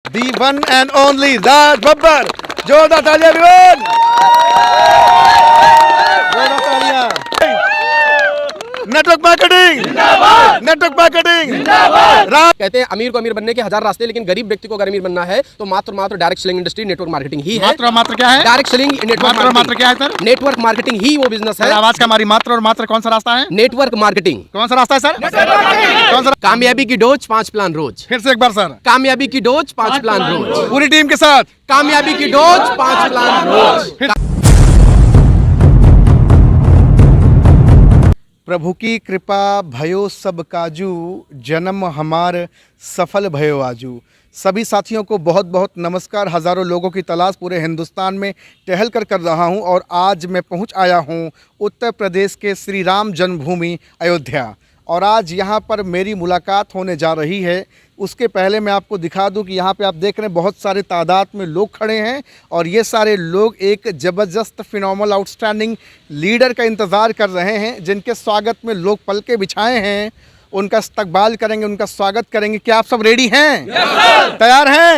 The one and only Raj Babbar. जोरदार तालियां everyone। जोरदार तालियां। नेटवर्क मार्केटिंग जिंदाबाद, नेटवर्क मार्केटिंग जिंदाबाद। कहते हैं अमीर को अमीर बनने के 1000 रास्ते, लेकिन गरीब व्यक्ति को अगर अमीर बनना है तो मात्र direct selling industry network marketing ही है। मात्र क्या है? डायरेक्ट सेलिंग मात्र क्या है सर? नेटवर्क मार्केटिंग ही वो बिजनेस है। आवाज का हमारी मात्र और मात्र कौन सा रास्ता है? Network marketing. कौन सा रास्ता है सर? कौन सा? कामयाबी की डोज 5 प्लान रोज। फिर से एक बार सर। कामयाबी की डोज 5 प्लान रोज। पूरी टीम के साथ कामयाबी की डोज 5 प्लान रोज। प्रभु की कृपा भयो सब काजू, जन्म हमार सफल भयो आजू। सभी साथियों को बहुत बहुत नमस्कार। हज़ारों लोगों की तलाश पूरे हिंदुस्तान में टहल कर रहा हूं और आज मैं पहुंच आया हूं उत्तर प्रदेश के श्री राम जन्मभूमि अयोध्या। और आज यहां पर मेरी मुलाकात होने जा रही है। उसके पहले मैं आपको दिखा दूं कि यहाँ पे आप देख रहे हैं बहुत सारे तादाद में लोग खड़े हैं और ये सारे लोग एक ज़बरदस्त फिनोमिनल आउटस्टैंडिंग लीडर का इंतज़ार कर रहे हैं, जिनके स्वागत में लोग पलके बिछाए हैं। उनका इस्तकबाल करेंगे, उनका स्वागत करेंगे। क्या आप सब रेडी हैं? तैयार हैं?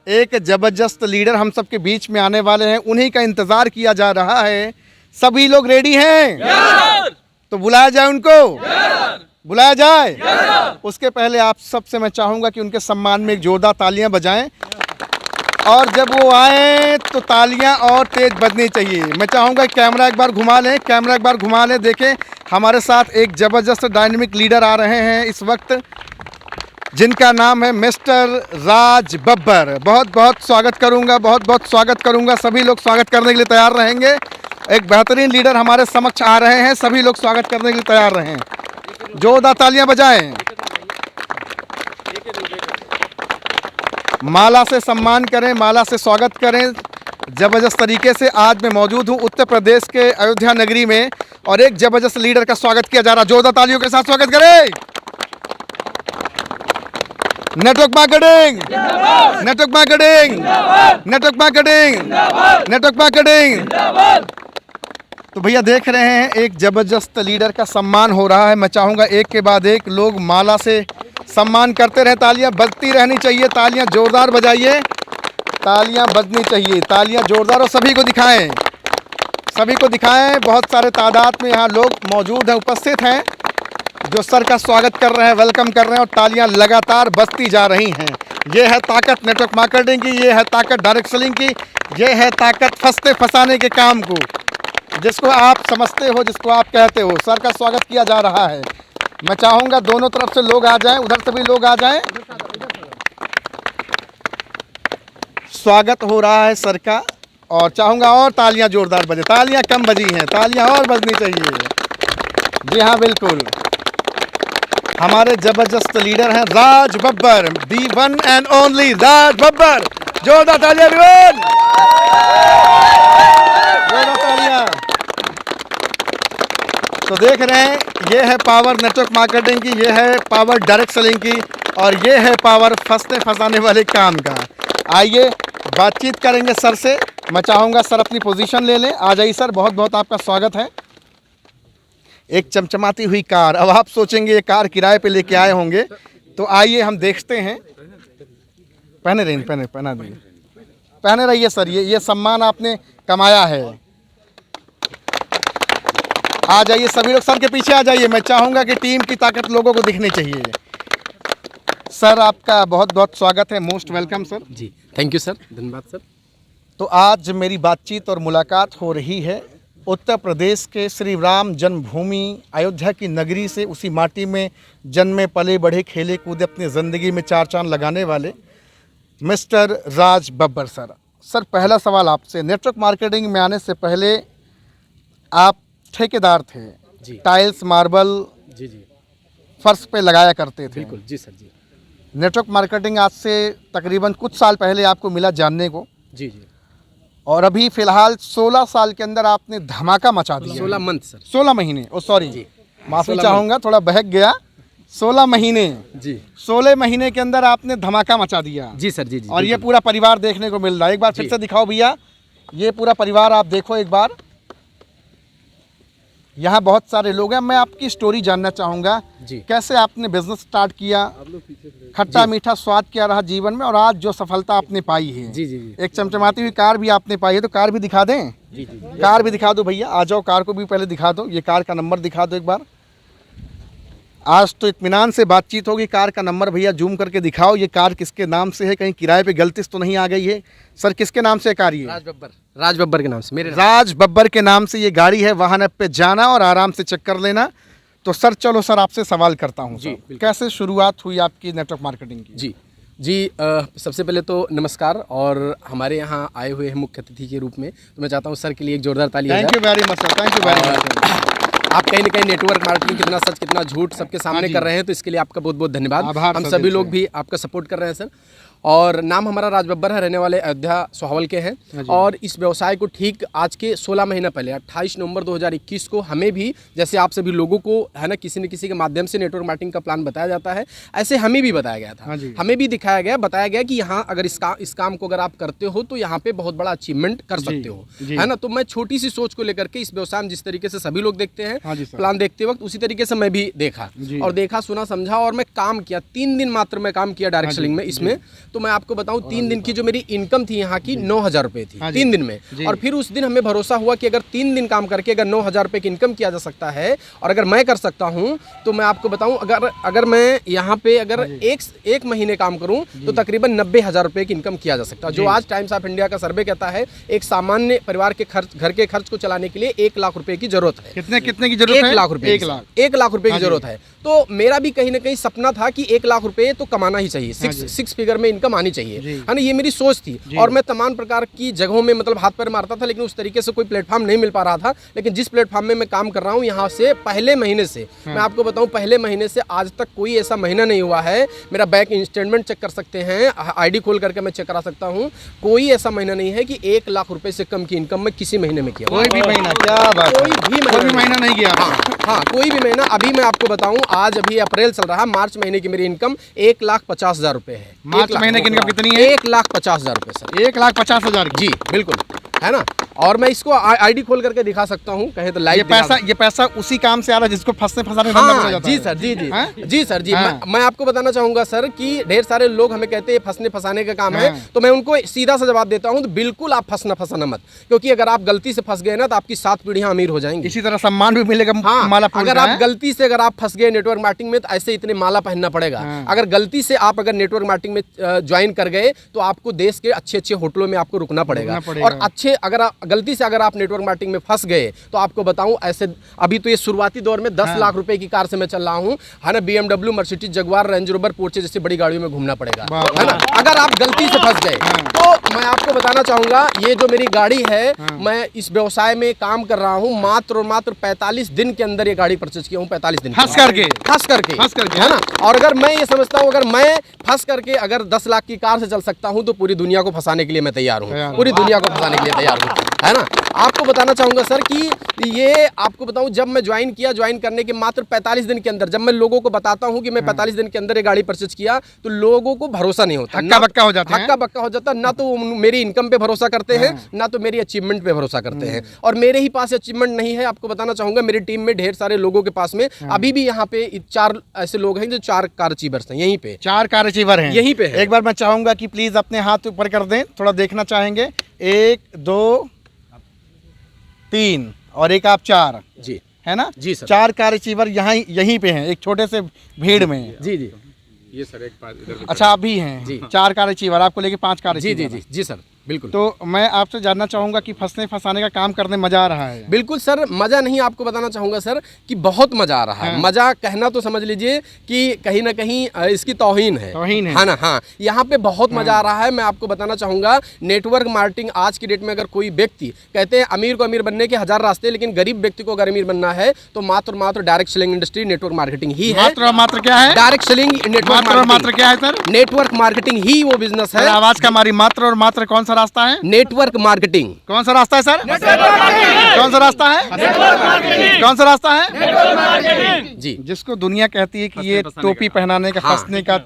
एक ज़बरदस्त लीडर हम सब के बीच में आने वाले हैं, उन्हीं का इंतज़ार किया जा रहा है। सभी लोग रेडी हैं? तो बुलाया जाए उनको, बुलाया जाए। उसके पहले आप सबसे मैं चाहूँगा कि उनके सम्मान में एक जोरदार तालियां बजाएं और जब वो आए तो तालियां और तेज बजनी चाहिए। मैं चाहूँगा कैमरा एक बार घुमा लें, कैमरा एक बार घुमा लें। देखें हमारे साथ एक ज़बरदस्त डायनेमिक लीडर आ रहे हैं इस वक्त, जिनका नाम है मिस्टर राज बब्बर। बहुत बहुत स्वागत करूँगा, बहुत बहुत स्वागत करूँगा। सभी लोग स्वागत करने के लिए तैयार रहेंगे। एक बेहतरीन लीडर हमारे समक्ष आ रहे हैं, सभी लोग स्वागत करने के लिए तैयार रहें। जोरदार तालियां बजाएं। माला से सम्मान करें, माला से स्वागत करें जबरदस्त तरीके से। आज मैं मौजूद हूं उत्तर प्रदेश के अयोध्या नगरी में और एक जबरदस्त लीडर का स्वागत किया जा रहा है। जोरदार तालियों के साथ स्वागत करें। Network marketing, network marketing, network marketing, network marketing. तो भैया देख रहे हैं एक ज़बरदस्त लीडर का सम्मान हो रहा है। मैं चाहूँगा एक के बाद एक लोग माला से सम्मान करते रहें। तालियां बजती रहनी चाहिए, तालियां जोरदार बजाइए, तालियां बजनी चाहिए, तालियां जोरदार। और सभी को दिखाएं, सभी को दिखाएं। बहुत सारे तादाद में यहाँ लोग मौजूद हैं, उपस्थित हैं, जो सर का स्वागत कर रहे हैं, वेलकम कर रहे हैं और तालियां लगातार बजती जा रही हैं। ये है ताकत नेटवर्क मार्केटिंग की, ये है ताकत डायरेक्ट सेलिंग की, ये है ताकत फंसते फंसाने के काम को, जिसको आप समझते हो, जिसको आप कहते हो। सर का स्वागत किया जा रहा है। मैं चाहूँगा दोनों तरफ से लोग आ जाएं, उधर से भी लोग आ जाएं। स्वागत हो रहा है सर का और चाहूँगा और तालियां जोरदार बजे। तालियां कम बजी हैं, तालियां और बजनी चाहिए। जी हाँ बिल्कुल, हमारे ज़बरदस्त लीडर हैं राज बब्बर, दी one and only Raj Babbar. जोरदार तालियां everyone। जोरदार तालियां। तो देख रहे हैं ये है पावर नेटवर्क मार्केटिंग की, ये है पावर डायरेक्ट सेलिंग की और ये है पावर फंसने फंसाने वाले काम का। आइए बातचीत करेंगे सर से। मैं चाहूँगा सर अपनी पोजीशन ले लें। आ जाइए सर, बहुत बहुत आपका स्वागत है। एक चमचमाती हुई कार, अब आप सोचेंगे ये कार किराए पे लेके आए होंगे, तो आइए हम देखते हैं। पहने रहिए, पहना दीजिए, पहने रहिए सर। ये सम्मान आपने कमाया है। आ जाइए सभी लोग, सर के पीछे आ जाइए। मैं चाहूँगा कि टीम की ताकत लोगों को दिखनी चाहिए। सर आपका बहुत बहुत स्वागत है, मोस्ट वेलकम सर। जी थैंक यू सर, धन्यवाद सर। तो आज मेरी बातचीत और मुलाकात हो रही है उत्तर प्रदेश के श्री राम जन्मभूमि अयोध्या की नगरी से, उसी माटी में जन्मे पले बढ़े खेले कूदे अपनी ज़िंदगी में चार चांद लगाने वाले मिस्टर राज बब्बर सर। सर पहला सवाल आपसे, नेटवर्क मार्केटिंग में आने से पहले आप ठेकेदार थे जी। टाइल्स मार्बल जी जी फर्श पे लगाया करते थे। बिल्कुल जी सर जी। नेटवर्क मार्केटिंग आज से तकरीबन कुछ साल पहले आपको मिला जानने को। जी जी। और अभी फ़िलहाल 16 साल के अंदर आपने धमाका मचा दिया। 16 मंथ सर। 16 महीने, ओ सॉरी माफ़ी 16 चाहूँगा, थोड़ा बहक गया। 16 महीने जी, 16 महीने के अंदर आपने धमाका मचा दिया। जी सर जी जी। और ये पूरा परिवार देखने को मिल रहा है। एक बार फिर से दिखाओ भैया, ये पूरा परिवार आप देखो एक बार। यहाँ बहुत सारे लोग हैं, मैं आपकी स्टोरी जानना चाहूँगा। जी। कैसे आपने बिजनेस स्टार्ट किया, खट्टा मीठा स्वाद क्या रहा जीवन में, और आज जो सफलता आपने पाई है। जी जी जी एक चमचमाती हुई कार भी आपने पाई है, तो कार भी दिखा दें। जी जी कार भी दिखा दो भैया, आ जाओ, कार को भी पहले दिखा दो। ये कार का नंबर दिखा दो एक बार। आज तो इत्मीनान से बातचीत होगी। कार का नंबर भैया जूम करके दिखाओ। ये कार किसके नाम से है, कहीं किराए पे गलती से तो नहीं आ गई है? सर किसके नाम से कार ये? राज बब्बर के नाम से, मेरे नाम। राज बब्बर के नाम से ये गाड़ी है। वाहन पे जाना और आराम से चेक कर लेना। तो सर चलो सर आपसे सवाल करता हूँ। जी, सर बिल्कुल। कैसे शुरुआत हुई आपकी नेटवर्क मार्केटिंग की? जी जी सबसे पहले तो नमस्कार, और हमारे यहाँ आए हुए हैं मुख्य अतिथि के रूप में, तो मैं चाहता हूँ सर के लिए एक जोरदार ताली हो थैंक जाए। You very much sir, thank you very much. आप कहीं ना कहीं नेटवर्क मार्केटिंग कितना सच कितना झूठ सबके सामने जी। कर रहे हैं, तो इसके लिए आपका बहुत बहुत धन्यवाद। आभार हम सर, सभी दिल लोग से। भी आपका सपोर्ट कर रहे हैं सर। और नाम हमारा राज बब्बर है, रहने वाले अयोध्या सोहावल के हैं। और इस व्यवसाय को ठीक आज के 16 महीना पहले 28 नवंबर 2021 को हमें भी, जैसे आप सभी लोगों को है ना, किसी न किसी के माध्यम से नेटवर्क मार्केटिंग का प्लान बताया जाता है, ऐसे हमें भी बताया गया हाँ था। जी। हमें भी दिखाया गया, बताया गया कि यहाँ अगर इस काम को अगर आप करते हो तो यहाँ पे बहुत बड़ा अचीवमेंट कर सकते हो, जी। है ना। तो मैं छोटी सी सोच को लेकर के इस व्यवसाय में जिस तरीके से सभी लोग देखते हाँ हैं जी सर। प्लान देखते वक्त, उसी तरीके से मैं भी देखा जी। और देखा सुना समझा, और मैं काम किया। 3 दिन मात्र मैं काम किया डायरेक्ट सेलिंग में इसमें। तो मैं आपको बताऊं, 3 दिन की जो मेरी इनकम थी यहाँ की 9,000 रुपये थी, हाँ जी। 3 दिन में। जी। और फिर उस दिन हमें भरोसा हुआ कि अगर 3 दिन काम करके अगर 9,000 रुपये की इनकम किया जा सकता है, और अगर मैं कर सकता हूँ, तो मैं आपको बताऊं, अगर मैं यहाँ पे अगर एक महीने काम करूँ तो तकरीबन 90,000 रुपये की इनकम किया जा सकता है, जो आज टाइम्स ऑफ इंडिया का सर्वे कहता है एक सामान्य परिवार के घर के खर्च को चलाने के लिए 1 लाख रुपए की जरूरत है। कितने की जरूरत है? 1 लाख रुपए 1 लाख रुपए की जरूरत है। तो मेरा भी कहीं ना कहीं सपना था कि 1 लाख रुपए तो कमाना ही चाहिए, सिक्स फिगर में इनकम आनी चाहिए, है ना। ये मेरी सोच थी। और मैं तमाम प्रकार की जगहों में मतलब हाथ पैर मारता था, लेकिन उस तरीके से कोई प्लेटफॉर्म नहीं मिल पा रहा था। लेकिन जिस प्लेटफॉर्म में मैं काम कर रहा हूँ, यहाँ से पहले महीने से मैं आपको बताऊँ, पहले महीने से आज तक कोई ऐसा महीना नहीं हुआ है। मेरा बैंक स्टेटमेंट चेक कर सकते हैं, ID खोल करके मैं चेक करा सकता हूँ। कोई ऐसा महीना नहीं है कि 1 लाख रुपए से कम की इनकम मैं किसी महीने में किया। कोई भी महीना? क्या बात है। कोई भी महीना नहीं किया? हाँ, कोई भी महीना। अभी मैं आपको बताऊं, आज अभी अप्रैल चल रहा है, मार्च महीने की मेरी इनकम 1,50,000 रुपए है। मार्च महीने की इनकम कितनी है? 1,50,000 रुपए सर। 1,50,000 जी बिल्कुल, है ना। और मैं इसको ID खोल करके दिखा सकता हूँ, कहे तो लाइव। ये पैसा उसी काम से आ रहा है जिसको फंसने फंसाने में हाँ, धंधा जाता जी है। सर, जी जी हैं? जी सर जी। हाँ। मैं आपको बताना चाहूंगा सर कि ढेर सारे लोग हमें कहते हैं फंसने फंसाने का काम है, तो मैं उनको सीधा सा जवाब देता हूं, तो बिल्कुल आप फंसाना मत, क्योंकि अगर आप गलती से फंस गए ना, तो आपकी 7 पीढ़ियां अमीर हो जाएंगी। इसी तरह सम्मान भी मिलेगा। हाँ, माला फूल अगर का, आप हैं? गलती से अगर आप फंस गए नेटवर्क मार्केटिंग में, तो ऐसे इतने माला पहनना पड़ेगा। हाँ। अगर गलती से आप अगर नेटवर्क मार्केटिंग में ज्वाइन कर गए, तो आपको देश के अच्छे अच्छे होटलों में आपको रुकना पड़ेगा। और गलती से अगर आप नेटवर्क मार्केटिंग में फंस गए, तो आपको बताऊं, ऐसे अभी तो ये शुरुआती दौर में 10 लाख रुपए की कार से मैं चल रहा हूं, है ना। BMW, Mercedes, Jaguar, Range Rover, Porsche जैसी बड़ी गाड़ियों में घूमना पड़ेगा, है ना, अगर आप गलती से फंस गए। तो मैं आपको बताना चाहूंगा, ये जो मेरी गाड़ी है, मैं इस व्यवसाय में काम कर रहा हूं, मात्र और मात्र 45 दिन के अंदर ये गाड़ी परचेज किया हूं। 45 दिन फंस करके, है ना। और अगर मैं ये समझता हूं, अगर मैं फंस करके अगर 10 लाख की कार से चल सकता हूं, तो पूरी दुनिया को फंसाने के लिए मैं तैयार हूं, पूरी दुनिया को फंसाने के लिए तैयार हूं, है ना। आपको बताना चाहूंगा सर कि ये आपको बताऊं, जब मैं ज्वाइन करने के मात्र 45 दिन के अंदर, जब मैं लोगों को बताता हूं कि मैं 45 दिन के अंदर ये गाड़ी परचेज किया, तो लोगों को भरोसा नहीं होता, हक्का बक्का हो जाता है। हक्का बक्का हो जाता, ना तो मेरी इनकम पे भरोसा करते हैं, ना तो मेरी अचीवमेंट पे भरोसा करते हैं। और मेरे ही पास अचीवमेंट नहीं है। आपको बताना चाहूंगा, मेरी टीम में ढेर सारे लोगों के पास में अभी भी यहाँ पे 4 ऐसे लोग हैं जो 4 कार अचीवर्स हैं, यहीं पे 4 कार अचीवर हैं, यहीं पे है। एक बार मैं चाहूंगा कि प्लीज अपने हाथ ऊपर कर दें, थोड़ा देखना चाहेंगे। 1 2 3 और एक आप 4, जी है ना। जी सर। 4 कार अचीवर यहीं पे हैं, एक छोटे से भीड़ में। जी जी ये सर एक बात इधर अच्छा आप भी हैं जी। 4 कार अचीवर, आपको लेके 5 कार जी अचीवर जी जी जी सर, बिल्कुल। तो मैं आपसे जानना चाहूंगा कि फंसने फंसाने का काम करने मजा आ रहा है? बिल्कुल सर, मजा नहीं, आपको बताना चाहूंगा सर कि बहुत मजा आ रहा है। मजा कहना तो समझ लीजिए कि कहीं ना कहीं इसकी तौहीन है ना। हाँ, यहाँ पे बहुत मजा आ रहा है। मैं आपको बताना चाहूंगा, नेटवर्क मार्केटिंग आज की डेट में अगर कोई व्यक्ति, कहते हैं अमीर को अमीर बनने के 1000 रास्ते, लेकिन गरीब व्यक्ति को अगर अमीर बनना है, तो मात्र direct selling industry network marketing ही है। मात्र क्या है? डायरेक्ट सेलिंग नेटवर्क मात्र क्या है सर? नेटवर्क मार्केटिंग ही वो बिजनेस है। आवाज का हमारी मात्र और मात्र कौन सा रास्ता है? Network marketing. कौन सा रास्ता है सर? कौन सा रास्ता है? कौन सा रास्ता है? जी, जिसको दुनिया कहती है कि ये टोपी पहनाने का, फंसने का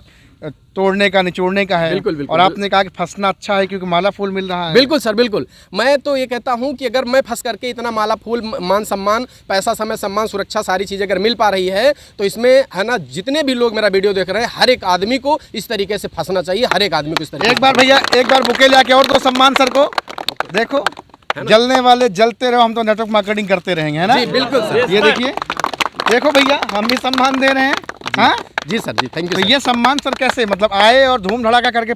तोड़ने का, निचोड़ने का है। बिल्कुल, बिल्कुल। और आपने कहा कि फंसना अच्छा है क्योंकि माला फूल मिल रहा है। बिल्कुल सर, बिल्कुल। मैं तो ये कहता हूं कि अगर मैं फंस करके इतना माला फूल, मान सम्मान, पैसा, समय, सम्मान, सुरक्षा, सारी चीज़ें अगर मिल पा रही है तो इसमें है ना, जितने भी लोग मेरा वीडियो देख रहे हैं, हर एक आदमी को इस तरीके से फंसना चाहिए, हर एक आदमी को इस तरीके एक बार भैया, एक बार बुके लेके और दो सम्मान सर को। देखो, जलने वाले जलते रहो, हम तो नेटवर्क मार्केटिंग करते रहेंगे, है ना? जी बिल्कुल सर। ये देखिए, देखो भैया, हम भी सम्मान दे रहे हैं। हाँ जी सर, जी थैंक तो यू। ये सम्मान सर कैसे, मतलब आए और धूम धड़ाका करके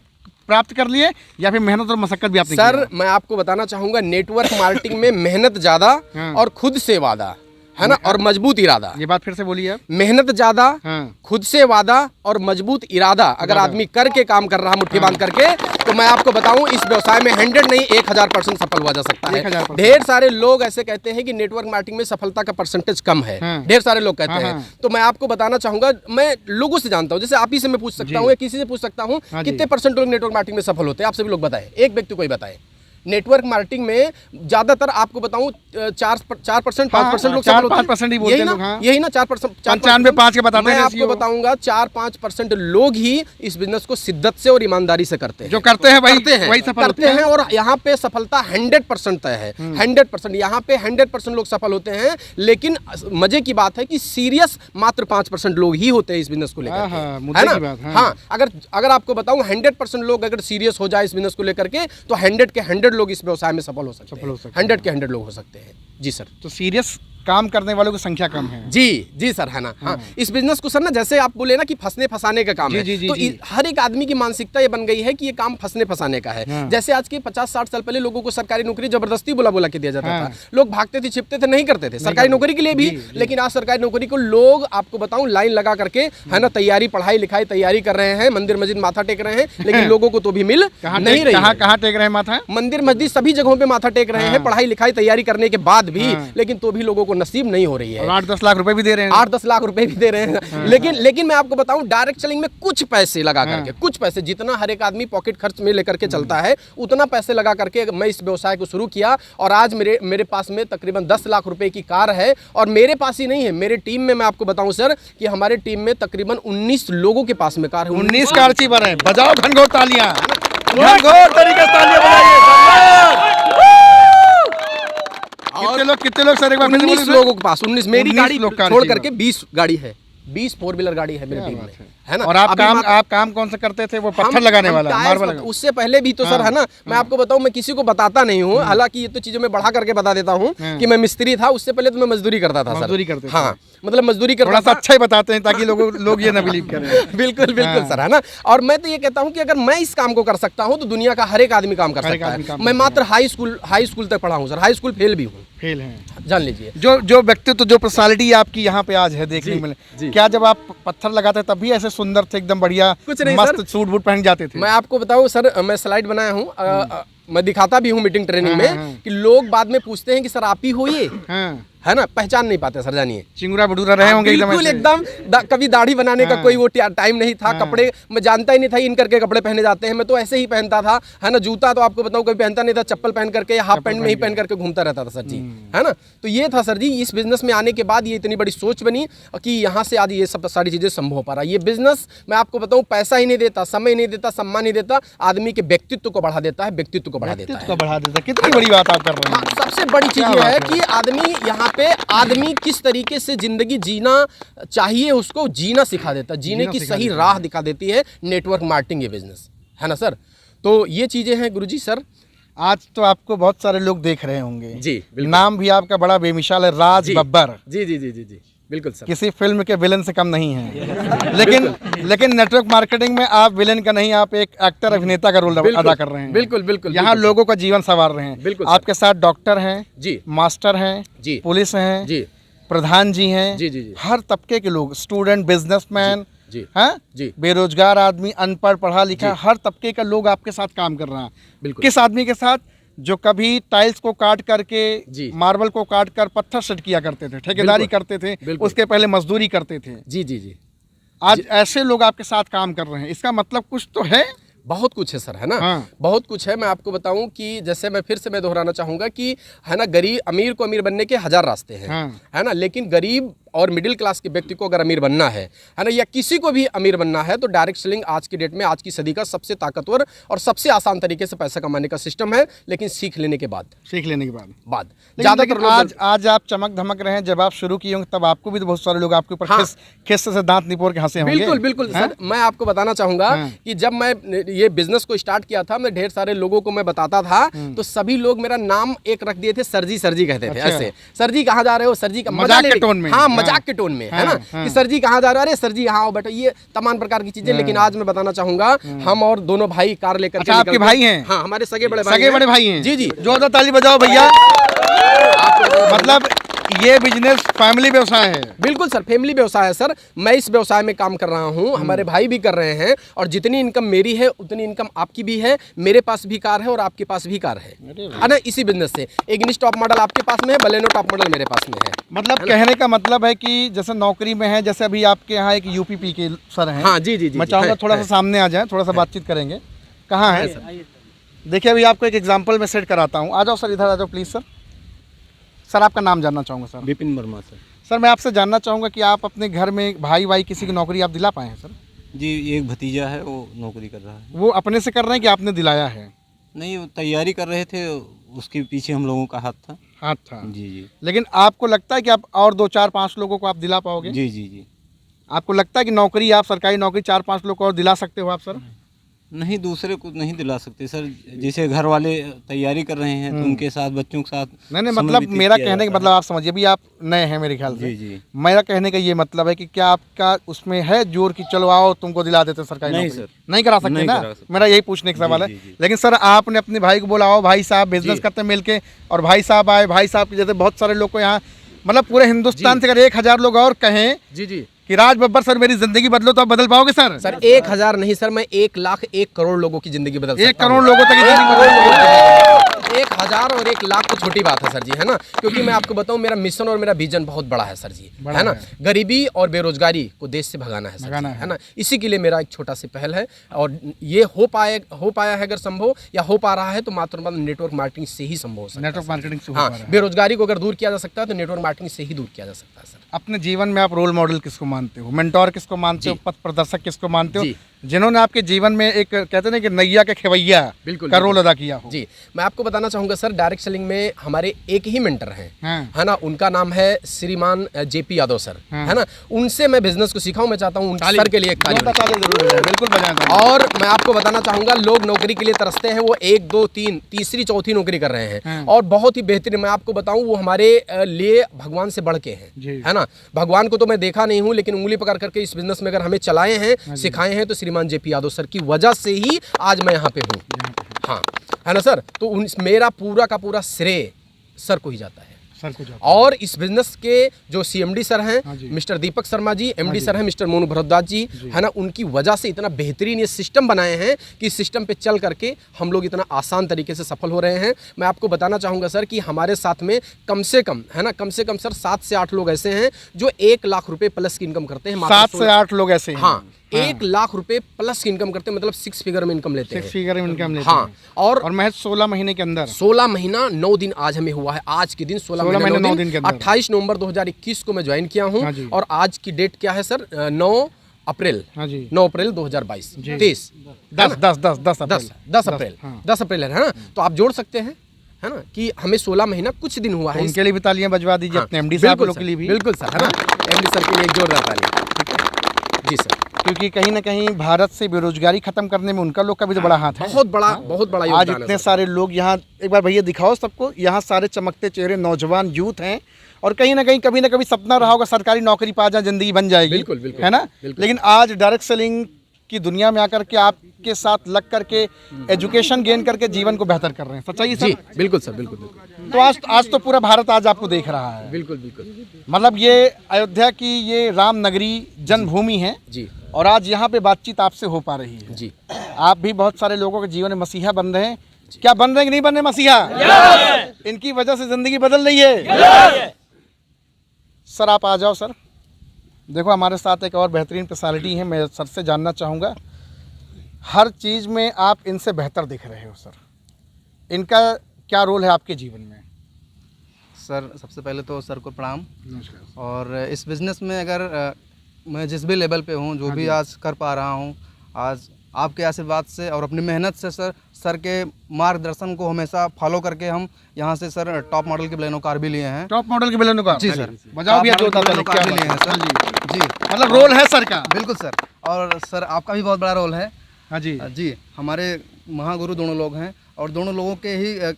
प्राप्त कर लिए या फिर मेहनत और मशक्कत भी आपने सर मैं आपको बताना चाहूंगा, नेटवर्क मार्केटिंग में मेहनत ज्यादा हाँ। और खुद से वादा, है ना, और मजबूत इरादा। ये बात फिर से बोलिए आप। मेहनत ज्यादा, हाँ। खुद से वादा और मजबूत इरादा अगर आदमी करके काम कर रहा, मुट्ठी बांध करके, तो मैं आपको बताऊं इस व्यवसाय में 100 नहीं 1000% सफल हुआ जा सकता है। 1000%। ढेर सारे लोग ऐसे कहते हैं कि नेटवर्क मार्केटिंग में सफलता का परसेंटेज कम है। हाँ। ढेर सारे लोग कहते हाँ, हैं। हाँ। तो मैं आपको बताना चाहूंगा, मैं लोगों से जानता हूं, जैसे आप ही से मैं पूछ सकता हूं या किसी से पूछ सकता हूं, हाँ जी। कितने परसेंट लोग नेटवर्क मार्केटिंग में सफल होते हैं? आप सभी लोग बताएं, एक व्यक्ति कोई बताए। नेटवर्क मार्केटिंग में ज्यादातर आपको बताऊं 4%, 5% लोग सफल होते हैं। 4-5% ही बोलते यही हैं ना, लोग, हाँ। यही ना 4%, 95-5 के बताते मैं हैं आपको ratio। बताऊंगा 4-5% लोग ही इस बिजनेस को शिद्दत से और ईमानदारी से करते हैं। जो करते हैं वही करते हैं, वही सफल करते हैं। और यहाँ पे सफलता 100% तय है। 100% यहाँ पे 100% लोग सफल होते हैं। लेकिन मजे की बात है कि सीरियस मात्र 5% लोग ही होते हैं इस बिजनेस को लेकर हाँ, के, मुद्दे है ना? की बात, हाँ। हाँ, अगर आपको बताऊं 100% लोग अगर सीरियस हो जाए इस बिजनेस को लेकर के, तो 100 के 100 लोग इस व्यवसाय में सफल हो सकते हैं। 100 के 100 लोग हो सकते हैं। जी सर। तो सीरियस काम करने वालों की संख्या कम है। जी सर, है ना। हाँ, इस बिजनेस को सर ना, जैसे आप बोले ना कि फंसने फंसाने का काम है, तो हर एक आदमी की मानसिकता ये बन गई है कि ये काम फंसने फंसाने का है। हाँ। जैसे आज के 50-60 साल पहले लोगों को सरकारी नौकरी जबरदस्ती बुला के दिया जाता हाँ। था। लोग भागते थे, छिपते थे, नहीं करते थे सरकारी नौकरी के लिए भी। लेकिन आज सरकारी नौकरी को लोग, आपको बताऊं, लाइन लगा करके, है ना, तैयारी, पढ़ाई लिखाई तैयारी कर रहे हैं, मंदिर मस्जिद माथा टेक रहे हैं, लेकिन लोगों को तो भी मिल नहीं रही है। कहाँ टेक रहे हैं माथा? मंदिर मस्जिद सभी जगहों पे माथा टेक रहे हैं, पढ़ाई लिखाई तैयारी करने के बाद भी, लेकिन तो भी लोगों को नसीब नहीं हो रही है। और 8-10 लाख रुपए भी दे रहे हैं। 8-10 लाख रुपए भी दे रहे हैं। लेकिन मैं आपको बताऊं, डायरेक्ट सेलिंग में कुछ पैसे लगा करके, कुछ पैसे, जितना हर एक आदमी पॉकेट खर्च में लेकर के चलता है, उतना पैसे लगा करके मैं इस व्यवसाय को शुरू किया। और आज मेरे पास में तकरीबन 10 लाख रुपए की कार है। और मेरे पास ही नहीं है, मेरे टीम में, मैं आपको बताऊं सर, कि हमारे टीम में तकरीबन 19 लोगों के पास में कार है। 19 कार चीबर है। बजाओ घनघोर तालियां, घनघोर तरीके से तालियां बजाइए। कितने लोग सर, एक बार 19 लोगों के पास, 19 मेरी 19 गाड़ी लोग कार छोड़ चाहिए। करके 20 गाड़ी है, 20 4 व्हीलर गाड़ी है मेरी टीम में, है ना। और आप अभी काम कौन सा करते थे? वो हम- पत्थर लगाने हम वाला, टायर्स मार्बल मत- उससे पहले भी तो सर, है ना, मैं आपको बताऊं, मैं किसी को बताता नहीं हूं, हालांकि ये तो चीजों में बढ़ा करके बता देता हूं कि मैं मिस्त्री था। उससे पहले तो मैं मजदूरी करता था सर। मजदूरी करते थे। हाँ, मतलब मजदूरी थोड़ा करता सा था। अच्छा ही बताते हैं ताकि लोग ये ना बिलीव करें। बिल्कुल बिल्कुल सर, है ना। और मैं तो ये कहता हूं कि अगर मैं इस काम को कर सकता हूं तो दुनिया का हर एक आदमी काम कर हर एक सकता आदमी है। काम मैं कर मात्र हाई स्कूल तक पढ़ा हूं सर, हाई स्कूल फेल भी हूं, फेल हैं। जान लीजिए। जो व्यक्तित्व, जो पर्सनालिटी आपकी यहाँ पे आज है देखने जी, में जी। क्या जब आप पत्थर लगाते तब भी ऐसे सुंदर थे, एकदम बढ़िया, कुछ नहीं मस्त सर। सूट बूट पहन जाते थे? मैं आपको बताऊं सर, मैं स्लाइड बनाया हूं, मैं दिखाता भी हूं मीटिंग ट्रेनिंग हाँ, में, कि लोग बाद में पूछते हैं कि सर आप ही हो ये, हाँ, है ना, पहचान नहीं पाते सर, जानिए। चिंगुरा भटूरा रहे होंगे एकदम बिल्कुल ऐसे। एकदम कभी दाढ़ी बनाने का हाँ। कोई वो टाइम नहीं था। कपड़े मैं जानता ही नहीं था इन करके कपड़े पहने जाते हैं, मैं तो ऐसे ही पहनता था, है ना। जूता तो आपको बताऊं कभी पहनता नहीं था, चप्पल पहन करके, हाफ पैंट में ही पहन करके घूमता रहता था सर जी, है ना। तो ये था सर जी, इस बिजनेस में आने के बाद ये इतनी बड़ी सोच बनी कि यहाँ से आज ये सब सारी चीजें संभव हो पा रहा है। ये बिजनेस, मैं आपको बताऊं, पैसा ही नहीं देता, समय नहीं देता, सम्मान नहीं देता, आदमी के व्यक्तित्व को बढ़ा देता है, व्यक्तित्व को बढ़ा देता है। बढ़ा देता। कितनी बड़ी बात आप कर रहे हाँ, हैं। सबसे बड़ी चीज क्या ये बात है है? कि आदमी किस तरीके से जिंदगी जीना चाहिए, उसको जीना सिखा देता है, जीने की सही राह दिखा देती है नेटवर्क मार्केटिंग ये बिजनेस, है ना सर। तो ये चीजें हैं गुरुजी सर। आज तो आपको बहुत सारे लोग देख रहे होंगे। जी, बिल्कुल। नाम भी आपका बड़ा बेमिसाल है, राज बब्बर। जी जी जी जी जी, बिल्कुल सर। किसी फिल्म के विलन से कम नहीं है। लेकिन नेटवर्क मार्केटिंग में आप विलन का नहीं, आप एक एक्टर, अभिनेता का रोल अदा कर रहे हैं। बिल्कुल बिल्कुल। यहाँ लोगों का जीवन संवार रहे हैं। बिल्कुल। आपके साथ डॉक्टर हैं जी, मास्टर हैं जी, पुलिस हैं जी, प्रधान जी हैं, जी, जी, जी। हर तबके के लोग, स्टूडेंट, बिजनेसमैन, जी, हैं, जी, बेरोजगार आदमी, अनपढ़, पढ़ा लिखा, हर तबके का लोग आपके साथ काम कर रहा है। बिल्कुल। किस आदमी के साथ? जो कभी टाइल्स को काट करके, जी, मार्बल को काट कर पत्थर सेट किया करते थे, ठेकेदारी करते थे, बिल्कुल। उसके पहले मजदूरी करते थे। जी, जी, जी। आज ऐसे लोग आपके साथ काम कर रहे हैं, इसका मतलब कुछ तो है। बहुत कुछ है सर, है ना। हाँ। बहुत कुछ है। मैं आपको बताऊं कि जैसे मैं फिर से दोहराना चाहूंगा कि, है ना, गरीब, अमीर को अमीर बनने के 1000 रास्ते हैं, हाँ। है ना, लेकिन गरीब और मिडिल क्लास के व्यक्ति को अगर अमीर बनना है ना, या किसी को भी अमीर बनना है, तो डायरेक्ट सेलिंग आज की डेट में, आज की सदी का सबसे ताकतवर और सबसे आसान तरीके से पैसा कमाने का सिस्टम है, लेकिन सीख लेने के बाद लेकिन आज आप चमक धमक रहे हैं, जब आप शुरू किए होंगे तब आपको भी तो बहुत सारे लोग आपके ऊपर हाँ। खिस से दांत निपोर के हंसे होंगे। बिल्कुल बिल्कुल सर, मैं आपको बताना चाहूंगा कि जब मैं ये बिजनेस को स्टार्ट किया था, मैं ढेर सारे लोगों को मैं बताता था, तो सभी लोग मेरा नाम एक रख दिए थे, सर जी कहते थे। ऐसे सर जी कहाँ जा रहे हो, सर जी का मजाक के टोन में। हाँ, मजाक के टोन में, है ना, कि सर जी कहाँ जा रहे हो, अरे सर जी यहाँ आओ बैठो, ये तमाम प्रकार की चीजें। लेकिन आज मैं बताना चाहूंगा, हम और दोनों भाई कार लेकर के आपके भाई हैं? हाँ, हमारे सगे बड़े भाई हैं। जी जी, जोरदार ताली बजाओ भैया। मतलब ये बिजनेस फैमिली व्यवसाय है। बिल्कुल सर, फैमिली व्यवसाय है सर। मैं इस व्यवसाय में काम कर रहा हूँ, हमारे भाई भी कर रहे हैं, और जितनी इनकम मेरी है उतनी इनकम आपकी भी है। मेरे पास भी कार है और आपके पास भी कार है ना, इसी बिजनेस से। इग्निस टॉप मॉडल आपके पास में है, बलेनो टॉप मॉडल मेरे पास में है। मतलब कहने का मतलब है कि जैसे नौकरी में है, जैसे अभी आपके यहाँ एक यूपीपी के सर हैं। हाँ जी जी जी, मैं चाहूँगा थोड़ा सा सामने आ जाए, थोड़ा सा बातचीत करेंगे। कहाँ है? देखिए अभी आपको एक एग्जाम्पल में सेट कराता हूँ। आ जाओ सर, इधर आ जाओ प्लीज़। सर आपका नाम जानना चाहूँगा sir. Vipin Verma sir. Sir मैं आपसे जानना चाहूँगा कि आप अपने घर में भाई किसी की नौकरी आप दिला पाए हैं सर? जी, एक भतीजा है, वो नौकरी कर रहा है। वो अपने से कर रहे हैं कि आपने दिलाया है? नहीं, वो तैयारी कर रहे थे, उसके पीछे हम लोगों का हाथ था। जी जी। लेकिन आपको लगता है कि आप और 2 4 5 लोगों को आप दिला पाओगे? जी जी जी। आपको लगता है कि नौकरी, आप सरकारी नौकरी 4 5 लोग को और दिला सकते हो आप सर? नहीं, दूसरे को नहीं दिला सकते सर। जैसे घर वाले तैयारी कर रहे हैं तो उनके साथ, बच्चों के साथ नहीं, मतलब मेरा कहने का मतलब आप समझिए, अभी आप नए हैं मेरे ख्याल से। जी जी। मेरा कहने का ये मतलब है कि क्या आपका उसमें है जोर कि चलो आओ तुमको दिला देते सरकारी नहीं नौकरी? सर, नहीं करा सकते नहीं ना, करा सकते। मेरा यही पूछने का सवाल है। जी, जी। लेकिन सर आपने अपने भाई को बोला, आओ भाई साहब बिजनेस करते हैं मिलके, और भाई साहब आए। भाई साहब के जैसे बहुत सारे लोग को यहाँ, मतलब पूरे हिंदुस्तान से अगर 1000 लोग और कहें जी जी कि राज बब्बर सर मेरी जिंदगी बदलो, तो आप बदल पाओगे सर? सर 1000 नहीं सर, मैं 1 लाख 1 करोड़ लोगों की जिंदगी बदल सकता हूं। 1 करोड़ लोगों तक की जिंदगी बदल 1000 और 1 लाख तो छोटी बात है सर जी, है ना। क्योंकि मैं आपको बताऊं, मेरा मिशन और मेरा विजन बहुत बड़ा है सर जी, है ना। गरीबी और बेरोजगारी को देश से भगाना है सर जी, है ना। इसी के लिए मेरा एक छोटा सी पहल है, और ये हो पाया है अगर संभव, या हो पा रहा है, तो मात्र नेटवर्क मार्केटिंग से ही संभव हो सकता है। नेटवर्क मार्केटिंग से हो हाँ, पा रहा है। बेरोजगारी को अगर दूर किया जा सकता है, तो नेटवर्क मार्केटिंग से ही दूर किया जा सकता है सर। अपने जीवन में आप रोल मॉडल किसको मानते हो, मेंटोर किसको मानते हो, पथ प्रदर्शक किसको मानते हो, जिन्होंने आपके जीवन में एक कहते हैं ना कि नैया के खेवैया का रोल अदा किया हो? जी, मैं आपको बताना चाहूंगा सर, डायरेक्ट सेलिंग में हमारे एक ही मेंटर हैं, हाँ। है ना। उनका नाम है श्रीमान जेपी यादव सर, है ना। उनसे मैं बिजनेस को सीखा हूं। मैं चाहता हूं उन सर के लिए एक ताली बजाएं। बिल्कुल बजाएं। और मैं आपको बताना चाहूंगा, लोग नौकरी के लिए तरसते हैं, वो 1 2 3 तीसरी चौथी नौकरी कर रहे हैं, और बहुत ही बेहतरीन। मैं आपको बताऊं, वो हमारे लिए भगवान से बढ़ के हैं, है ना। भगवान को तो मैं देखा नहीं हूं, लेकिन उंगली पकड़ करके इस बिजनेस में अगर हमें चलाए हैं, सिखाए हैं, तो श्रीमान जेपी यादव सर की वजह से ही आज मैं यहाँ पे हूँ। हाँ, है ना सर। तो मेरा पूरा का पूरा श्रेय सर को ही जाता है। और इस बिजनेस के जो सीएमडी सर हैं, mister Deepak Sharma ji, MD sir हैं मिस्टर मोनू भरद्वाज जी, है ना, उनकी वजह से इतना बेहतरीन ये सिस्टम बनाए हैं कि इस सिस्टम पे चल करके हम लोग इतना आसान तरीके से सफल हो रहे हैं। मैं आपको बताना चाहूँगा सर कि हमारे साथ में कम से कम, है ना, कम से कम सर 7 से 8 लोग ऐसे हैं जो 1 लाख रुपए प्लस की इनकम करते हैं। 7 से 8 लोग ऐसे हैं? हाँ, 1 लाख रुपए प्लस की इनकम करते हैं, मतलब 6 फिगर में इनकम लेते हैं। 6 फिगर में इनकम लेते हैं। हाँ, और महज 16 महीने के अंदर, 16 महीना 9 दिन आज हमें हुआ है। आज के दिन 16 महीने 9 दिन के अंदर 28 नवंबर 2021 को मैं ज्वाइन किया हूँ। और आज की डेट क्या है सर? 9 अप्रैल। हाँ जी, 9 अप्रैल 2022, 10 अप्रैल है ना। तो आप जोड़ सकते हैं, है ना, कि हमें 16 महीना कुछ दिन हुआ है। उनके लिए भी तालियां बजवा दीजिए, अपने एमडी साहब के लिए भी। बिल्कुल सर, है ना, एमडी सर के लिए एक जोरदार ताली। जी सर, क्योंकि कहीं ना कहीं भारत से बेरोजगारी खत्म करने में उनका लोग का भी तो बड़ा हाथ है। बहुत बड़ा योगदान आज इतने सारे लोग यहाँ, एक बार भैया दिखाओ सबको, यहाँ सारे चमकते चेहरे नौजवान यूथ हैं, और कहीं ना कभी सपना रहा होगा सरकारी नौकरी पा जाए, जिंदगी बन जाएगी। बिल्कुल बिल्कुल, है ना। लेकिन आज डायरेक्ट सेलिंग की दुनिया में आकर के आपके साथ लग करके एजुकेशन गेन करके जीवन को बेहतर कर रहे हैं। सच्चाई सर? बिल्कुल सर, बिल्कुल। तो आज तो पूरा भारत आज आपको देख रहा है। बिल्कुल बिल्कुल। मतलब ये अयोध्या की ये राम नगरी जन्मभूमि है जी, और आज यहाँ पे बातचीत आपसे हो पा रही है जी। आप भी बहुत सारे लोगों के जीवन में मसीहा बन रहे हैं। क्या बन रहे हैं कि नहीं बन रहे मसीहा? इनकी वजह से जिंदगी बदल रही है। सर आप आ जाओ सर। देखो हमारे साथ एक और बेहतरीन पर्सनालिटी है, मैं सर से जानना चाहूँगा, हर चीज़ में आप इनसे बेहतर दिख रहे हो सर, इनका क्या रोल है आपके जीवन में? सर सबसे पहले तो सर को प्रणाम। नमस्कार। और इस बिज़नेस में अगर मैं जिस भी लेवल पे हूँ, जो भी आज कर पा रहा हूँ, आज आपके आशीर्वाद से और अपनी मेहनत से सर के मार्गदर्शन को हमेशा फॉलो करके हम यहाँ से सर टॉप मॉडल के बलेनो कार भी लिए हैं। टॉप मॉडल के बलेनो कार? जी सर, बजाओ भैया टॉप जोरदार मॉडल के ताली, बलेनो कार भी लिए हैं क्या सर। बात है। जी, मतलब रोल है सर का? बिल्कुल सर। और सर आपका भी बहुत बड़ा रोल है। हाँ जी। जी, हमारे महागुरु दोनों लोग हैं और दोनों लोगों के ही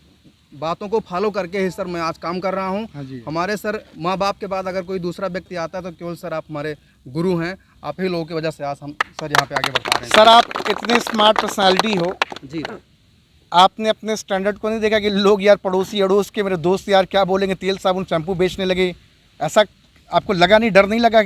बातों को फॉलो करके ही सर मैं आज काम कर रहा हूँ। हाँ जी। हमारे सर माँ बाप के बाद अगर कोई दूसरा व्यक्ति आता है तो केवल सर आप हमारे गुरु हैं। आप ही लोगों की वजह से आज हम सर यहाँ पे आगे बढ़ पा रहे हैं। सर आप इतने स्मार्ट पर्सनालिटी हो, जी, आपने अपने स्टैंडर्ड को नहीं देखा कि लोग यार पड़ोसी अड़ोस के मेरे दोस्त यार क्या बोलेंगे, तेल साबुन शैम्पू बेचने लगे, ऐसा आपको लगा नहीं, डर नहीं लगा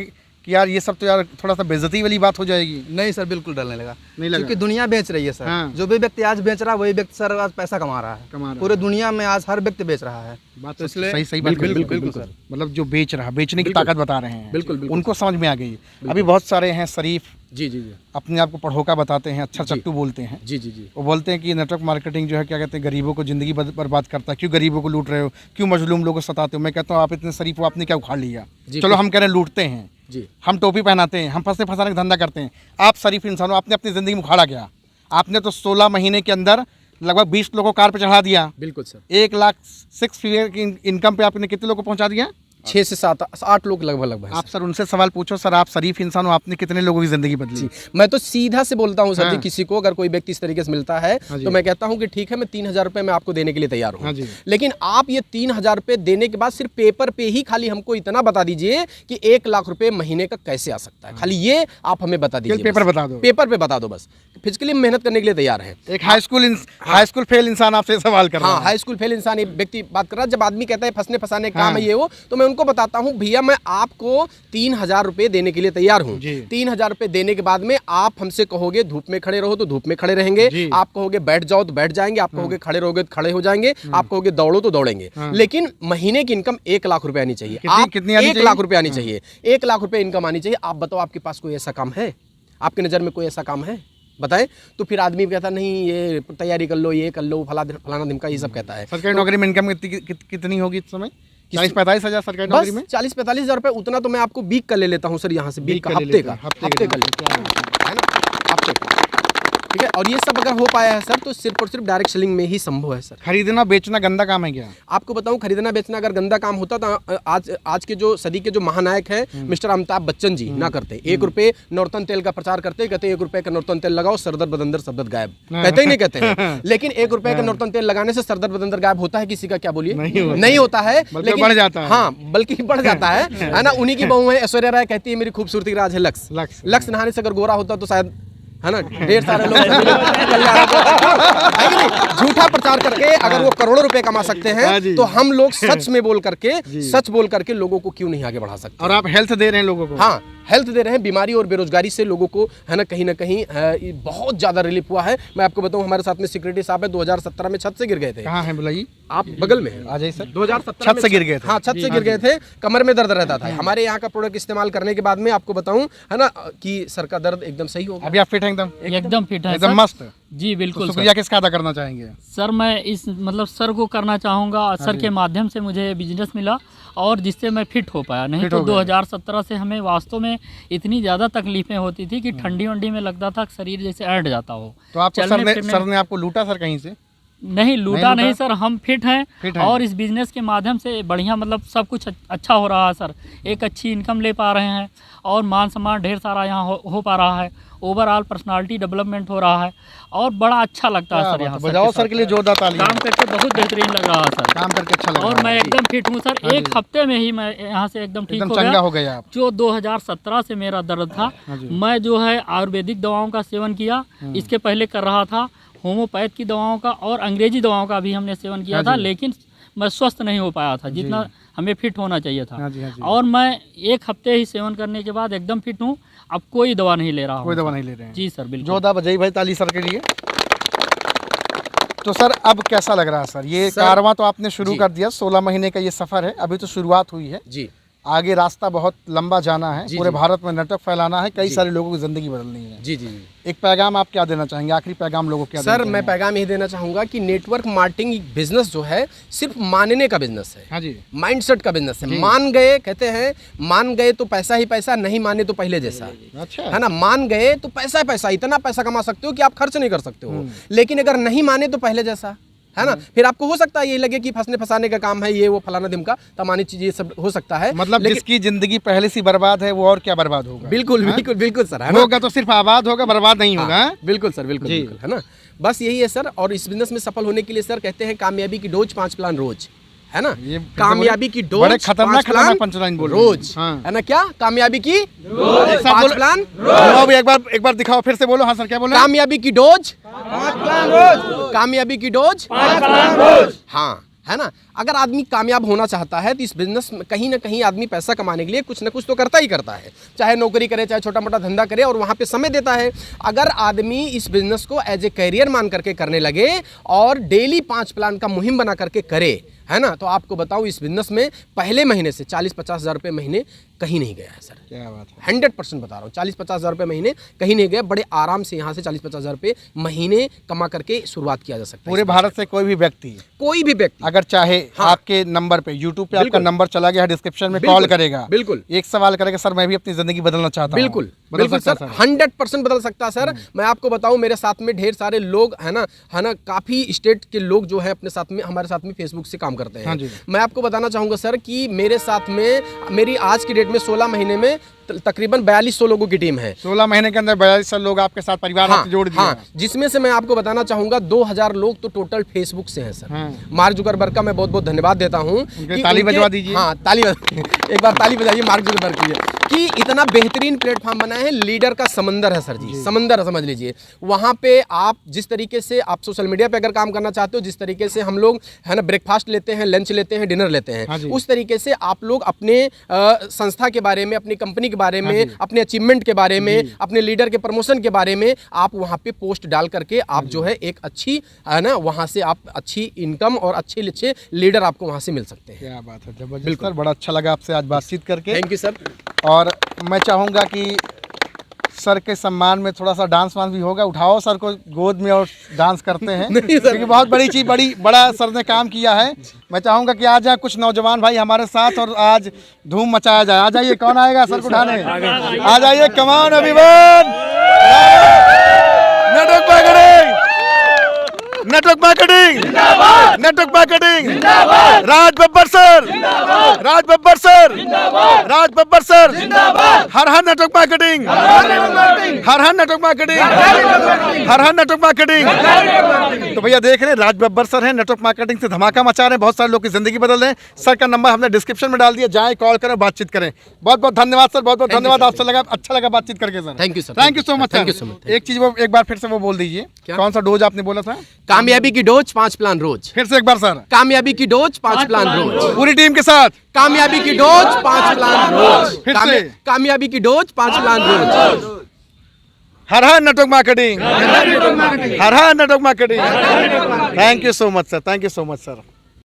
कि यार ये सब तो यार थोड़ा सा बेइज्जती वाली बात हो जाएगी? नहीं सर, बिल्कुल डरने लगा। नहीं लगा? क्योंकि दुनिया बेच रही है सर। हाँ। जो भी व्यक्ति आज बेच रहा है वही व्यक्ति सर आज पैसा कमा रहा है। पूरे दुनिया में आज हर व्यक्ति बेच रहा है। बात तो तो इसलिए सही बात बिल्कुल, बिल्कुल बिल्कुल सर। मतलब जो बेच रहा, बेचने की ताकत बता रहे हैं, बिल्कुल, बिल्कुल। उनको समझ में आ गई। अभी बहुत सारे हैं शरीफ, जी जी जी अपने आप को पढ़ोका बताते हैं, अच्छा चट्टू बोलते हैं। जी जी जी वो बोलते हैं कि नेटवर्क मार्केटिंग जो है क्या कहते हैं, गरीबों को ज़िंदगी बर्बाद करता है, क्यों गरीबों को लूट रहे हो, क्यों मजलूम लोगों को सताते हो। मैं कहता हूँ आप इतने शरीफ हो, आपने क्या उखाड़ लिया? चलो हम कह रहे हैं लूटते हैं जी, हम टोपी पहनाते हैं, हम फंसे फंसाने का धंधा करते हैं, आप शरीफ इंसान हो, आपने अपनी ज़िंदगी में उखाड़ा क्या? आपने तो 16 महीने के अंदर लगभग 20 लोगों को कार पे चढ़ा दिया। बिल्कुल सर। 1 लाख 6 फिगर की इनकम पे आपने कितने लोगों को पहुंचा दिया? 6 से 7 8 लोग लगभग आप सर उनसे सवाल पूछो, सर आप शरीफ इंसान हो, आपने कितने लोगों की ज़िंदगी बदली? मैं तो सीधा से बोलता हूँ सर जी, हाँ। किसी को अगर कोई व्यक्ति इस तरीके से मिलता है हाँ जी। तो मैं कहता हूँ कि ठीक है, मैं 3,000 रुपये मैं आपको देने के लिए तैयार हाँ हूँ, जी। लेकिन आप ये 3,000 रुपये देने के बाद सिर्फ पेपर पे ही खाली हमको इतना बता दीजिए कि 1 लाख रुपए महीने का कैसे आ सकता है। खाली ये आप हमें बता दीजिए, पेपर बस। बता दो। पेपर पे बता दो बस। फिजिकली मेहनत करने के लिए तैयार है। एक हाई स्कूल फेल इंसान आपसे सवाल कर रहा हाँ, है। हाई स्कूल फेल इंसान एक व्यक्ति बात कर रहा है। जब आदमी कहता है फंसने फंसाने का काम है ये वो, तो मैं उनको बताता हूँ भैया मैं आपको 3,000 रुपए देने के लिए तैयार हूँ। जी। 3,000 रुपए देने के बाद में आप हमसे कहोगे धूप में खड़े रहो तो धूप में खड़े रहेंगे, जी। आप कहोगे बैठ जाओ तो बैठ जाएंगे, आप कहोगे खड़े रहोगे तो खड़े हो जाएंगे, आप कहोगे दौड़ो तो दौड़ेंगे। लेकिन महीने की इनकम 1 लाख रुपए आनी चाहिए। कितनी आनी 1 चाहिए? लाख रुपए आनी चाहिए। 1 लाख रुपए इनकम आनी चाहिए। आप बताओ आपके पास कोई ऐसा काम है? आपकी नज़र में कोई ऐसा काम है? बताएं। तो फिर आदमी कहता नहीं ये तैयारी कर लो, ये कर लो, फलाना ढिमका, ये सब कहता है। सरकारी नौकरी में इनकम कितनी होगी इस समय? 40-45 हज़ार सरकारी नौकरी में? बस 40-45 हज़ार रुपए, उतना तो मैं आपको वीक का ले लेता हूँ सर, यहाँ से वीक का, हफ्ते का है ना, हफ्ते का। ठीक है, और ये सब अगर हो पाया है सर तो सिर्फ और सिर्फ डायरेक्ट सेलिंग में ही संभव है सर। खरीदना बेचना गंदा काम है क्या? आपको बताऊं, खरीदना बेचना अगर गंदा काम होता तो आज के जो सदी के जो महानायक हैं मिस्टर अमिताभ बच्चन जी ना करते। 1 रुपए नौरतन तेल का प्रचार करते, कहते 1 रुपए का नौरतन तेल लगाओ, सरदर बदंदर सब दर्द गायब, कहते ही नहीं कहते हैं। लेकिन 1 रुपए का नौरतन तेल लगाने से सरदर बदंदर गायब होता है किसी का? क्या बोलिए, नहीं होता है, लेकिन बढ़ जाता है। हाँ, बल्कि बढ़ जाता है ना। उन्हीं की बहू है ऐश्वर्या राय, कहती है मेरी खूबसूरती का राज है लक्स। लक्स नहाने से अगर गोरा होता तो शायद, है ना, ढेर सारे लोग झूठा प्रचार करके अगर वो करोड़ों रुपए कमा सकते हैं तो हम लोग सच में बोल करके लोगों को क्यों नहीं आगे बढ़ा सकते? और आप हेल्थ दे रहे हैं लोगों को? हाँ, हेल्थ दे रहे हैं। बीमारी और बेरोजगारी से लोगों को, है ना, कहीं ना कहीं बहुत ज्यादा रिलीफ हुआ है। मैं आपको बताऊं, हमारे साथ में सिक्योरिटी साहब है, 2017 में छत से गिर गए थे। कहाँ है बुलाइए? आप बगल में है। आ जाइए सर। 2017 छत से गिर गए थे? हाँ, छत से गिर गए थे, कमर में दर्द रहता था। हमारे यहाँ का प्रोडक्ट इस्तेमाल करने के बाद में आपको बताऊं, है ना, कि सर का दर्द एकदम सही हो गया। अभी आप फिट हैं एकदम फिट है एकदम सर। मस्त? जी बिल्कुल तो शुक्रिया किसका अदा करना चाहेंगे? सर मैं इस मतलब सर को करना चाहूँगा। सर के माध्यम से मुझे बिजनेस मिला और जिससे मैं फिट हो पाया। नहीं तो 2017 से हमें वास्तव में इतनी ज़्यादा तकलीफें होती थी कि ठंडी वंडी में लगता था शरीर जैसे ऐंठ जाता हो। तो आपको सर ने आपको लूटा सर कहीं से? नहीं लूटा नहीं सर, हम फिट हैं और इस बिज़नेस के माध्यम से बढ़िया मतलब सब कुछ अच्छा हो रहा है सर। एक अच्छी इनकम ले पा रहे हैं और मान सम्मान ढेर सारा यहाँ हो पा रहा है। ओवरऑल पर्सनालिटी डेवलपमेंट हो रहा है और बड़ा अच्छा लगता है सर। यहाँ बजाओ सर के लिए जोरदार ताली। काम करके बहुत बेहतरीन लग रहा है सर। काम करके अच्छा लग रहा है और मैं एकदम फिट हूँ सर। 1 हफ्ते में ही मैं यहाँ से एकदम ठीक हो गया। आप जो 2017 से मेरा दर्द था, मैं जो है आयुर्वेदिक दवाओं का सेवन किया। इसके पहले कर रहा था होम्योपैथ की दवाओं का और अंग्रेजी दवाओं का भी हमने सेवन किया था, लेकिन मैं स्वस्थ नहीं हो पाया था जितना हमें फिट होना चाहिए था। और मैं 1 हफ्ते ही सेवन करने के बाद एकदम फिट हूँ। अब कोई दवा नहीं ले रहा हूँ। कोई दवा नहीं ले रहे हैं? जी सर बिल्कुल। जोरदार बजाइए भाई ताली सर के लिए। तो सर अब कैसा लग रहा है सर? ये कारवां तो आपने शुरू कर दिया, 16 महीने का ये सफ़र है, अभी तो शुरुआत हुई है जी। आगे रास्ता बहुत लंबा जाना है, जी, पूरे जी। भारत में नेटवर्क फैलाना है, कई जी। सारे लोगों की ज़िंदगी बदलनी है। जी जी जी एक पैगाम आप क्या देना चाहेंगे, आखिरी पैगाम लोगों को क्या देना सर, मैं चाहेंगे? पैगाम यही देना चाहूँगा कि नेटवर्क मार्केटिंग बिजनेस जो है सिर्फ मानने का बिजनेस है, हाँ जी, माइंडसेट का बिजनेस है। मान गए, कहते हैं मान गए तो पैसा ही पैसा, नहीं माने तो पहले जैसा, अच्छा है ना। मान गए तो पैसा ही पैसा, इतना पैसा कमा सकते हो कि आप खर्च नहीं कर सकते हो, लेकिन अगर नहीं माने तो पहले जैसा, है ना। फिर आपको हो सकता है ये लगे कि फंसने फंसाने का काम है, ये वो फलाना ढिमका तमानी चीज, ये सब हो सकता है। मतलब लेकिन जिसकी ज़िंदगी पहले से बर्बाद है वो और क्या बर्बाद होगा? बिल्कुल बिल्कुल बिल्कुल सर, है ना। होगा तो सिर्फ आबाद होगा, बर्बाद नहीं होगा। हाँ, बिल्कुल सर, बिल्कुल बिल्कुल, है ना। बस यही है सर। और इस बिजनेस में सफल होने के लिए सर कहते हैं कामयाबी की डोज 5 प्लान रोज, है ना। ये फिर से कामयाबी की डोज बड़े खतरनाक 5 प्लान पंचलाइन बोल रहे हैं। रोज, हाँ। है ना। क्या कामयाबी की एक साथ 5 बोलो। प्लान हाँ, भी एक बार दिखाओ, फिर से बोलो। हाँ सर, क्या बोले? कामयाबी की डोज 5 प्लान रोज, कामयाबी की डोज 5 प्लान रोज, हाँ, है ना। अगर आदमी कामयाब होना चाहता है तो इस बिजनेस में कहीं ना कहीं आदमी पैसा कमाने के लिए कुछ ना कुछ तो करता ही करता है, चाहे नौकरी करे, चाहे छोटा मोटा धंधा करे, और वहाँ पे समय देता है। अगर आदमी इस बिजनेस को एज ए करियर मान करके करने लगे और डेली 5 प्लान का मुहिम बना करके करे, है ना, तो आपको बताऊं इस बिजनेस में पहले महीने से 40-50 हज़ार रुपये महीने कहीं नहीं गया है सर। क्या बात है, 100% बता रहा हूँ, 40-50 हज़ार रुपये महीने कहीं नहीं गया। बड़े आराम से यहाँ से 40-50 हज़ार रुपये महीने कमा करके शुरुआत किया जा सकता है। पूरे भारत से कोई भी व्यक्ति कोई भी व्यक्ति अगर चाहे हाँ। आपके नंबर पे, यूट्यूब पे आपका बिल्कुल। नंबर चला गया है, डिस्क्रिप्शन में बिल्कुल, कॉल करेगा, बिल्कुल। एक सवाल करेगा, सर मैं भी अपनी जिंदगी बदलना चाहता हूँ, बिल्कुल बदल बिल्कुल सकता सर, है 100% बदल सकता है सर। मैं आपको बताऊं, मेरे साथ में ढेर सारे लोग, है ना, काफ़ी स्टेट के लोग जो है अपने साथ में, हमारे साथ में फेसबुक से काम करते हाँ हैं। जी। मैं आपको बताना चाहूँगा सर कि मेरे साथ में, मेरी आज की डेट में 16 महीने में तकरीबन 4200 लोगों की टीम है। 16 महीने के अंदर 42 लोग आपके साथ परिवार हाँ, आपसे जोड़ दिया। हाँ, जिसमें से मैं आपको बताना चाहूंगा 2000 लोग तो टोटल फेसबुक से हैं सर। हाँ। मार्क जुकरबर्ग का मैं बहुत बहुत धन्यवाद देता हूं कि ताली बजवा दीजिए। हाँ, ताली एक बार ताली बजाइए मार्क जुकरबर्ग के लिए कि इतना बेहतरीन प्लेटफॉर्म बना है। लीडर का समंदर है सर जी, समंदर है, समझ लीजिए। वहाँ पे आप जिस तरीके से आप सोशल मीडिया पे अगर काम करना चाहते हो, जिस तरीके से हम लोग, है ना, ब्रेकफास्ट लेते हैं, लंच लेते हैं, डिनर लेते हाँ जी। हैं, उस तरीके से आप लोग अपने संस्था के बारे में, अपनी कंपनी के बारे में, अपने अचीवमेंट के बारे में, अपने लीडर के प्रमोशन के बारे में आप वहाँ पे पोस्ट डाल करके आप जो है एक अच्छी, है ना, वहाँ से आप अच्छी इनकम और अच्छे अच्छे लीडर आपको वहाँ से मिल सकते हैं। क्या बात है, जबरदस्त सर, बड़ा अच्छा लगा आपसे आज बातचीत करके। Thank you sir. और मैं चाहूँगा कि सर के सम्मान में थोड़ा सा डांस वांस भी होगा, उठाओ सर को गोद में और डांस करते हैं, क्योंकि बहुत बड़ी चीज़, बड़ा सर ने काम किया है। मैं चाहूँगा कि आ जाए कुछ नौजवान भाई हमारे साथ और आज धूम मचाया जाए। आ जाइए, कौन आएगा सर को उठाने? आ जाइए, कमान अभिमान, network marketing, network marketing, network marketing, Raj Babbar sir, Raj Babbar sir, Raj Babbar sir, हर हर नेटवर्क मार्केटिंग, हर हर नेटवर्क मार्केटिंग, हर हर नेटवर्क मार्केटिंग। तो भैया देख रहे हैं, राज बब्बर सर हैं, नेटवर्क मार्केटिंग से धमाका मचा रहे हैं, बहुत सारे लोग की जिंदगी बदल रहे हैं। सर का नंबर हमने डिस्क्रिप्शन में डाल दिया, जाएं, कॉल करें, बातचीत करें। बहुत बहुत धन्यवाद सर, बहुत बहुत धन्यवाद। आपसे लगा, अच्छा लगा बातचीत करके sir. Thank you sir, thank you so much. Thank you so much. एक चीज वो एक बार फिर से वो बोल दीजिए, कौन सा डोज आपने बोला था? कामयाबी की डोज 5 प्लान रोज, फिर से एक बार सर, कामयाबी की डोज 5 प्लान रोज, पूरी टीम के साथ कामयाबी की डोज 5 प्लान रोज, फिर से। कामयाबी की डोज 5 प्लान रोज। हर हर नेटवर्क मार्केटिंग, हर हर network marketing. Thank you so much sir, thank you so much sir.